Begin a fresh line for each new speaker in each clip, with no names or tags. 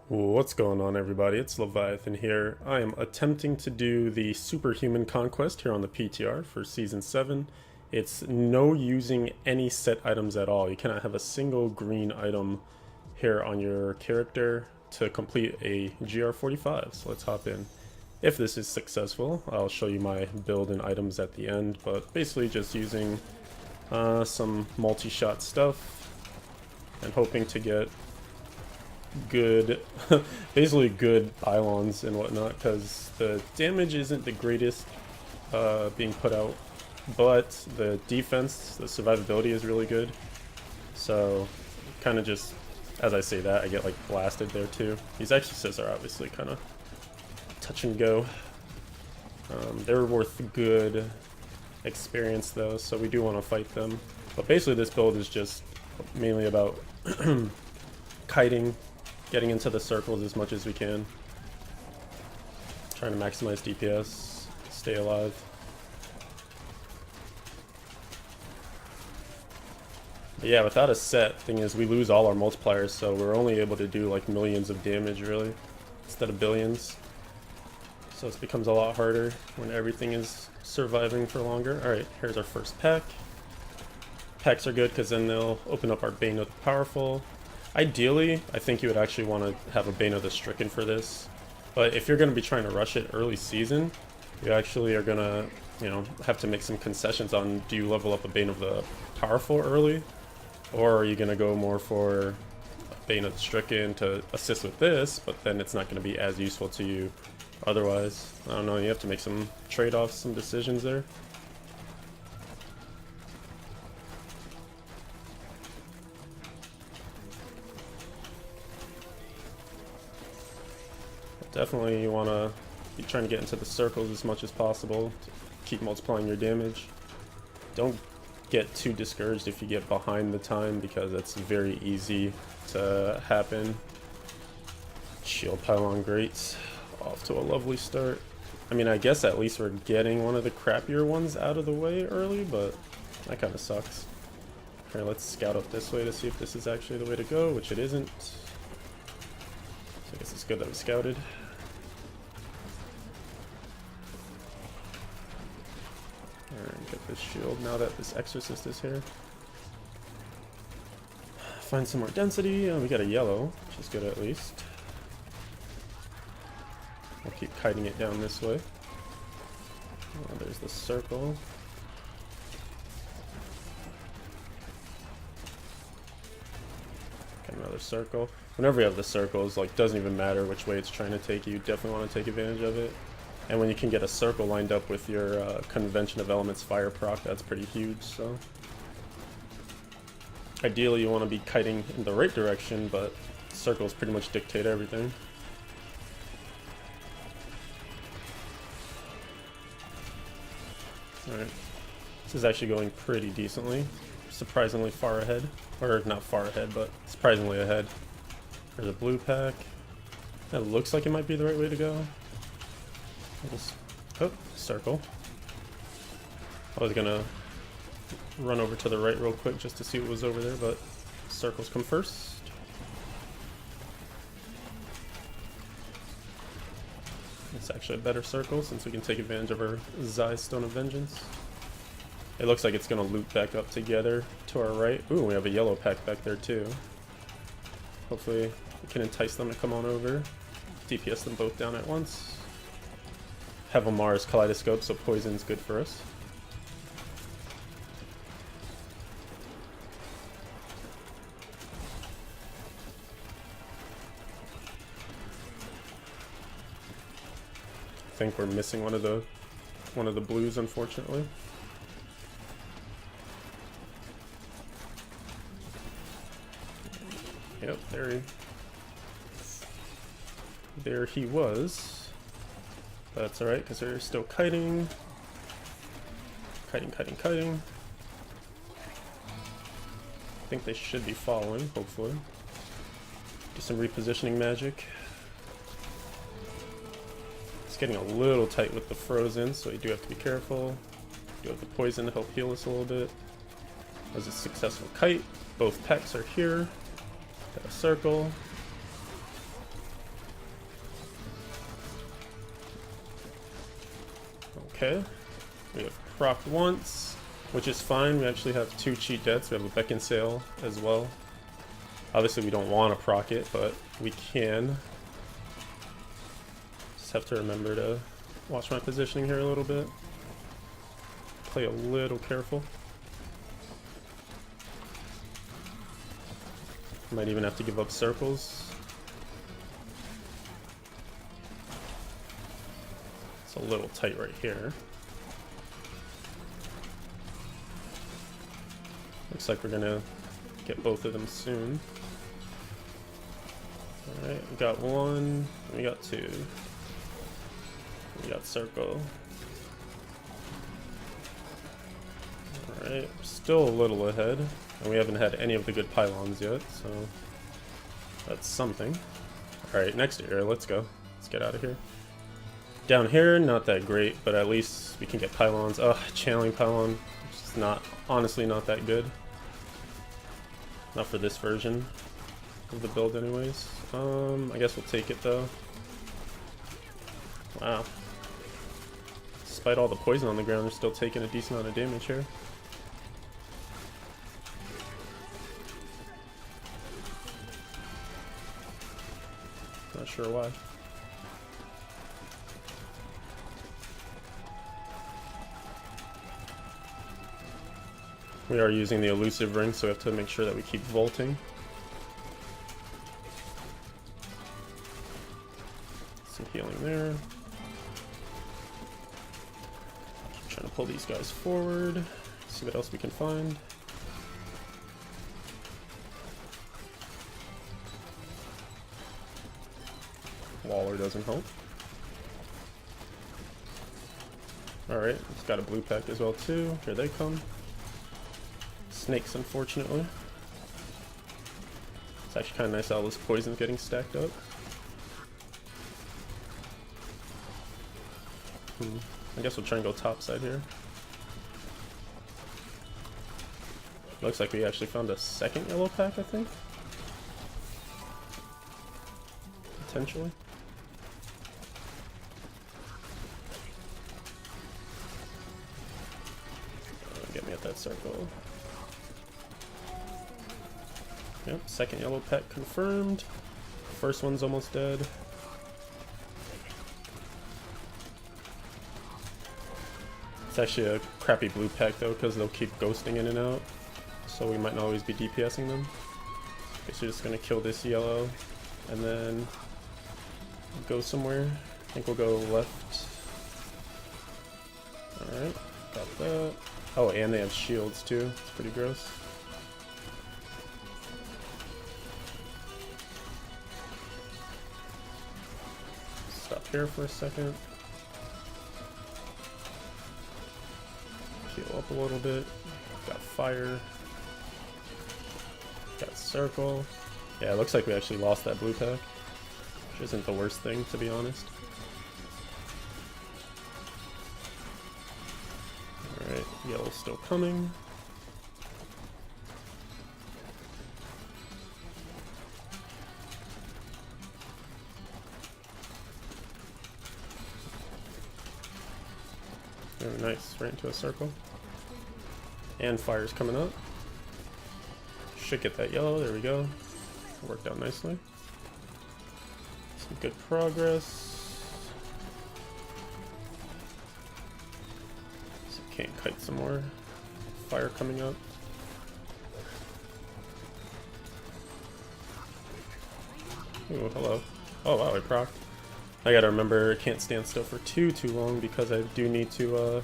What's going on, everybody? It's Leviathan here. I am attempting to do the Superhuman Conquest here on the PTR for Season 7. It's no using any set items at all. You cannot have a single green item here on your character to complete a GR45. So let's hop in. If this is successful, I'll show you my build and items at the end, but basically just using some multi-shot stuff and hoping to get good basically good pylons and whatnot, because the damage isn't the greatest being put out, but the defense, the survivability is really good. So kind of just as I say that, I get like blasted there too. These exorcists are obviously kind of touch and go. They're worth good experience though, so we do want to fight them. But basically this build is just mainly about kiting, getting into the circles as much as we can, trying to maximize DPS, stay alive. But yeah, without a set, thing is we lose all our multipliers, so we're only able to do like millions of damage really, instead of billions. So it becomes a lot harder when everything is surviving for longer. Alright, here's our first pack. Packs are good because then they'll open up our Bane of the Powerful. Ideally, I think you would actually want to have a Bane of the Stricken for this. But if you're going to be trying to rush it early season, you actually are going to, have to make some concessions on, do you level up a Bane of the Powerful early? Or are you going to go more for a Bane of the Stricken to assist with this, but then it's not going to be as useful to you otherwise? I don't know, you have to make some trade-offs, some decisions there. Definitely you want to be trying to get into the circles as much as possible to keep multiplying your damage. Don't get too discouraged if you get behind the time, because it's very easy to happen. Shield pylon great. Off to a lovely start. I mean, I guess at least we're getting one of the crappier ones out of the way early, but that kind of sucks. Here, let's scout up this way to see if this is actually the way to go, which it isn't. So I guess it's good that we scouted. Alright, get this shield now that this exorcist is here. Find some more density. Oh, we got a yellow, which is good at least. We'll keep kiting it down this way. Oh, there's the circle. Got another circle. Whenever you have the circles, like, doesn't even matter which way it's trying to take you, definitely want to take advantage of it. And when you can get a circle lined up with your Convention of Elements fire proc, that's pretty huge. So ideally you want to be kiting in the right direction, but circles pretty much dictate everything. Alright, this is actually going pretty decently. Surprisingly far ahead. Or not far ahead, but surprisingly ahead. There's a blue pack. That looks like it might be the right way to go. Oh, circle. I was gonna run over to the right real quick just to see what was over there, but circles come first. It's actually a better circle since we can take advantage of our Zai's Stone of Vengeance. It looks like it's gonna loop back up together to our right. Ooh, we have a yellow pack back there too. Hopefully we can entice them to come on over. DPS them both down at once. Have a Mars Kaleidoscope, so poison's good for us. I think we're missing one of the blues, unfortunately. Yep, there he was. That's alright, because they're still kiting. Kiting. I think they should be following, hopefully. Do some repositioning magic. It's getting a little tight with the frozen, so we do have to be careful. Do have the poison to help heal us a little bit. That was a successful kite. Both packs are here. Got a circle. Okay. We have procced once, which is fine. We actually have 2 cheat deaths. We have a Beacon Sail as well. Obviously we don't want to proc it, but we can. Just have to remember to watch my positioning here a little bit. Play a little careful. Might even have to give up circles. It's a little tight right here. Looks like we're gonna get both of them soon. Alright, we got 1, we got 2. We got circle. Alright, still a little ahead. And we haven't had any of the good pylons yet, so that's something. Alright, next area, let's go. Let's get out of here. Down here, not that great, but at least we can get pylons. Ugh, channeling pylon, which is not, honestly not that good. Not for this version of the build anyways. I guess we'll take it though. Wow. Despite all the poison on the ground, they're still taking a decent amount of damage here. Not sure why. We are using the elusive ring, so we have to make sure that we keep vaulting. Some healing there. Keep trying to pull these guys forward. See what else we can find. Waller doesn't help. Alright, it's got a blue pack as well too. Here they come. Snakes, unfortunately. It's actually kind of nice how all this poison's getting stacked up. I guess we'll try and go top side here. Looks like we actually found a second yellow pack, I think. Potentially. Get me at that circle. Yep, second yellow pack confirmed. First one's almost dead. It's actually a crappy blue pack though, because they'll keep ghosting in and out. So we might not always be DPSing them. Okay, so we're just gonna kill this yellow and then go somewhere. I think we'll go left. Alright, got that. Oh, and they have shields too. It's pretty gross. Stop here for a second. Heal up a little bit. Got fire. Got circle. Yeah, it looks like we actually lost that blue pack. Which isn't the worst thing, to be honest. Alright, yellow's still coming. Very nice, right into a circle. And fire's coming up. Should get that yellow, there we go. Worked out nicely. Some good progress. So can't kite some more. Fire coming up. Ooh, hello. Oh wow, I procced. I gotta remember I can't stand still for too long because I do need to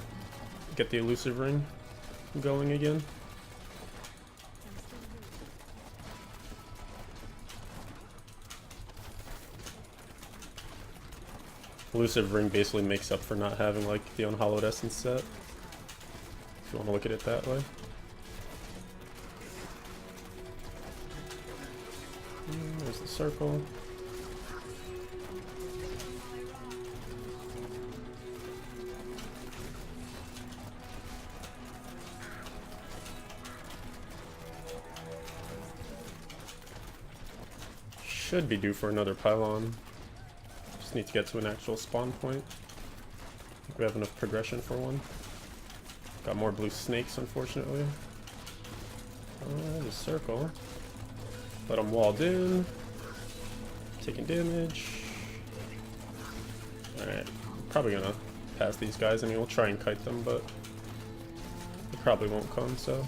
get the elusive ring going again. Elusive ring basically makes up for not having like the unhallowed essence set, if you want to look at it that way. There's the circle. Should be due for another pylon. Just need to get to an actual spawn point. think we have enough progression for one. Got more blue snakes, unfortunately. The circle. But I'm walled in. Taking damage. Alright, probably gonna pass these guys. I mean, we'll try and kite them, but they probably won't come, so.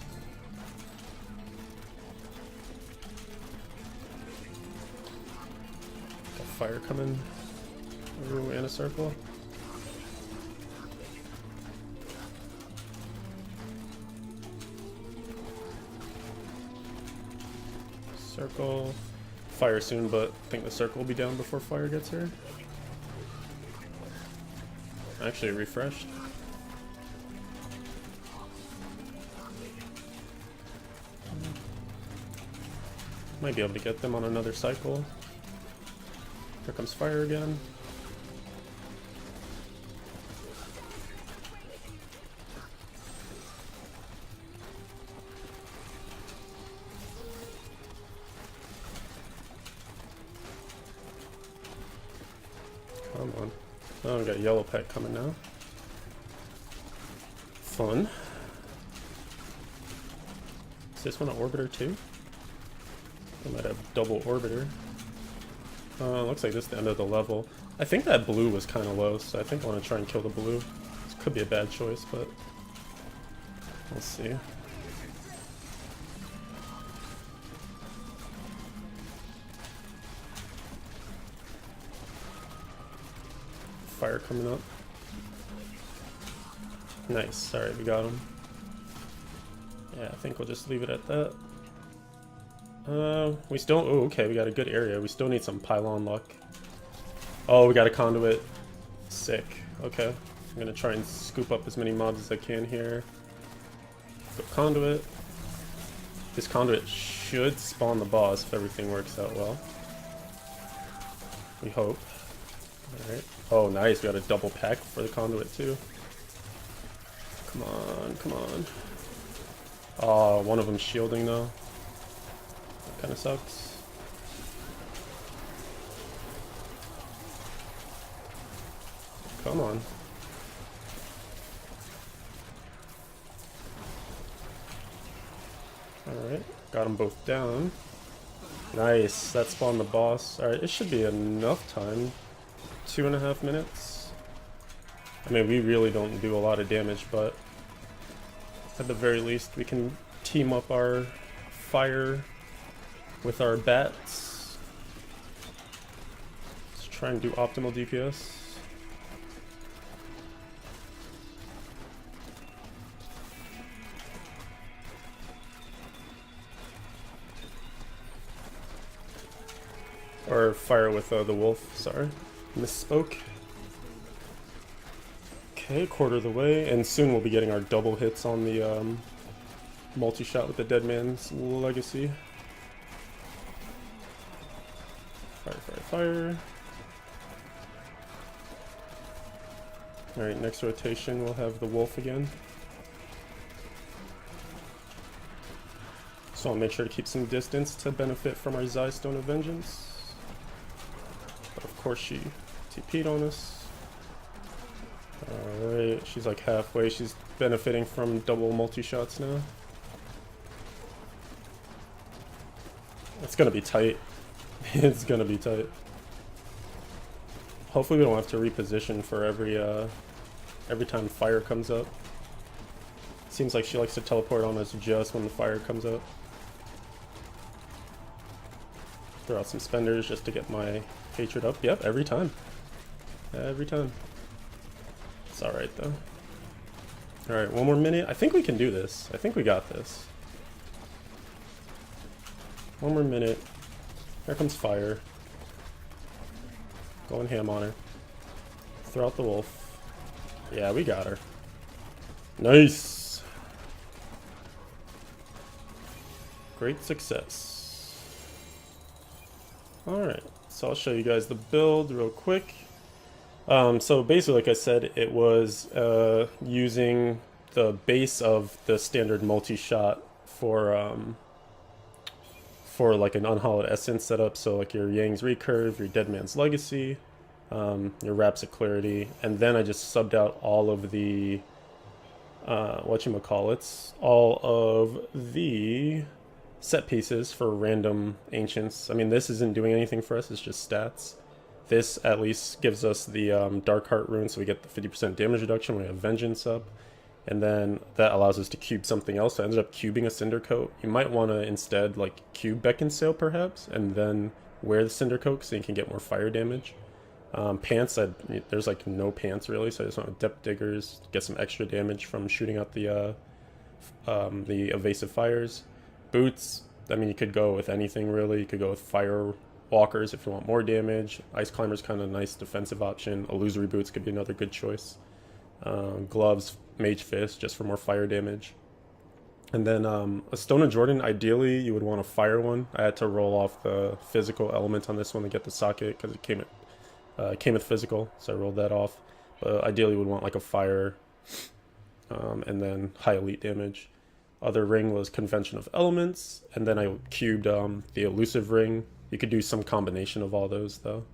Got fire coming. Ooh, and a circle. Circle. Fire soon, but I think the circle will be down before fire gets here. Actually refreshed. Might be able to get them on another cycle. Here comes fire again. Come on. Oh, we got yellow pet coming now. Fun. Is this one an orbiter too? I might have double orbiter. Looks like this is the end of the level. I think that blue was kind of low, so I think I want to try and kill the blue. This could be a bad choice, but we'll see. Fire coming up. Nice. Alright, we got him. Yeah, I think we'll just leave it at that. We still... Oh, okay, we got a good area. We still need some pylon luck. Oh, we got a conduit. Sick. Okay. I'm gonna try and scoop up as many mobs as I can here. Go conduit. This conduit should spawn the boss if everything works out well. We hope. Alright. Oh, nice. We got a double pack for the conduit, too. Come on, come on. Oh, one of them shielding, though. That kind of sucks. Come on. Alright. Got them both down. Nice. That spawned the boss. Alright, it should be enough time. 2.5 minutes. I mean, we really don't do a lot of damage, but at the very least we can team up our fire with our bats. Let's try and do optimal DPS. Or fire with the wolf, sorry. Misspoke. Okay, quarter of the way, and soon we'll be getting our double hits on the multi-shot with the Dead Man's Legacy. Fire, fire, fire. Alright, next rotation we'll have the wolf again. So I'll make sure to keep some distance to benefit from our Zystone of Vengeance. But of course she TP'd on us. Alright, she's like halfway. She's benefiting from double multi-shots now. It's gonna be tight. It's gonna be tight. Hopefully we don't have to reposition for every time fire comes up. Seems like she likes to teleport on us just when the fire comes up. Throw out some spenders just to get my hatred up. Yep, every time. Every time. It's alright though. Alright, one more minute. I think we can do this. I think we got this. One more minute. Here comes fire. Going ham on her. Throw out the wolf. Yeah, we got her. Nice! Great success. Alright, so I'll show you guys the build real quick. So basically, like I said, it was using the base of the standard multi-shot for like an unhallowed essence setup. So like your Yang's Recurve, your Dead Man's Legacy, your Raps of Clarity, and then I just subbed out all of the whatchamacallits, all of the set pieces for random ancients. I mean, this isn't doing anything for us, it's just stats. This at least gives us the Dark Heart rune, so we get the 50% damage reduction when we have Vengeance up. And then that allows us to cube something else. So I ended up cubing a Cinder Coat. You might want to instead like cube Beacon Sail perhaps, and then wear the Cinder Coat so you can get more fire damage. Pants, there's like no pants really, so I just want Depth Diggers, get some extra damage from shooting out the evasive fires. Boots, I mean, you could go with anything really. You could go with Fire Walkers if you want more damage. Ice Climber's kind of a nice defensive option. Illusory Boots could be another good choice. Gloves, Mage Fist, just for more fire damage. And then a Stone of Jordan, ideally you would want a fire one. I had to roll off the physical element on this one to get the socket because it came with physical, so I rolled that off. But ideally you would want like a fire, and then high elite damage. Other ring was Convention of Elements, and then I cubed the elusive ring. You could do some combination of all those though.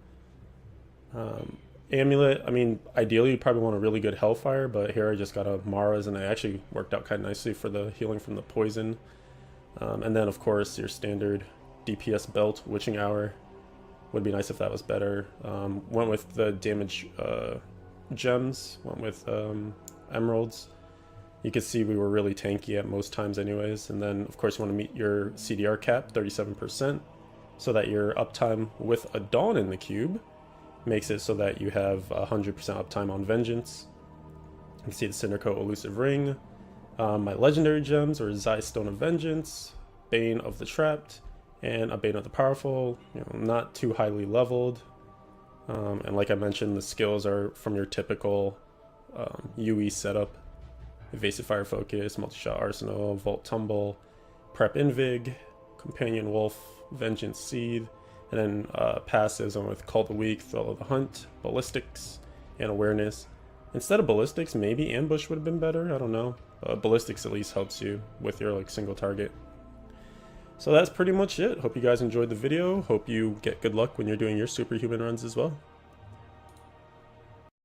Amulet, I mean, ideally you'd probably want a really good Hellfire, but here I just got a Mara's, and it actually worked out kind of nicely for the healing from the poison. And then, of course, your standard DPS belt, Witching Hour. Would be nice if that was better. Went with the damage gems, went with emeralds. You could see we were really tanky at most times anyways. And then, of course, you want to meet your CDR cap, 37%, so that your uptime with a Dawn in the cube makes it so that you have 100% uptime on Vengeance. You can see the Cinder Coat Elusive Ring. My legendary gems are Zai Stone of Vengeance, Bane of the Trapped, and a Bane of the Powerful. You know, not too highly leveled. And like I mentioned, the skills are from your typical UE setup. Evasive Fire Focus, Multishot Arsenal, Volt Tumble, Prep Invig, Companion Wolf, Vengeance Seed, and then passives on with Call the Weak, Thrill of the Hunt, Ballistics, and Awareness. Instead of Ballistics, maybe Ambush would have been better, I don't know. Ballistics at least helps you with your like single target. So that's pretty much it. Hope you guys enjoyed the video. Hope you get good luck when you're doing your superhuman runs as well.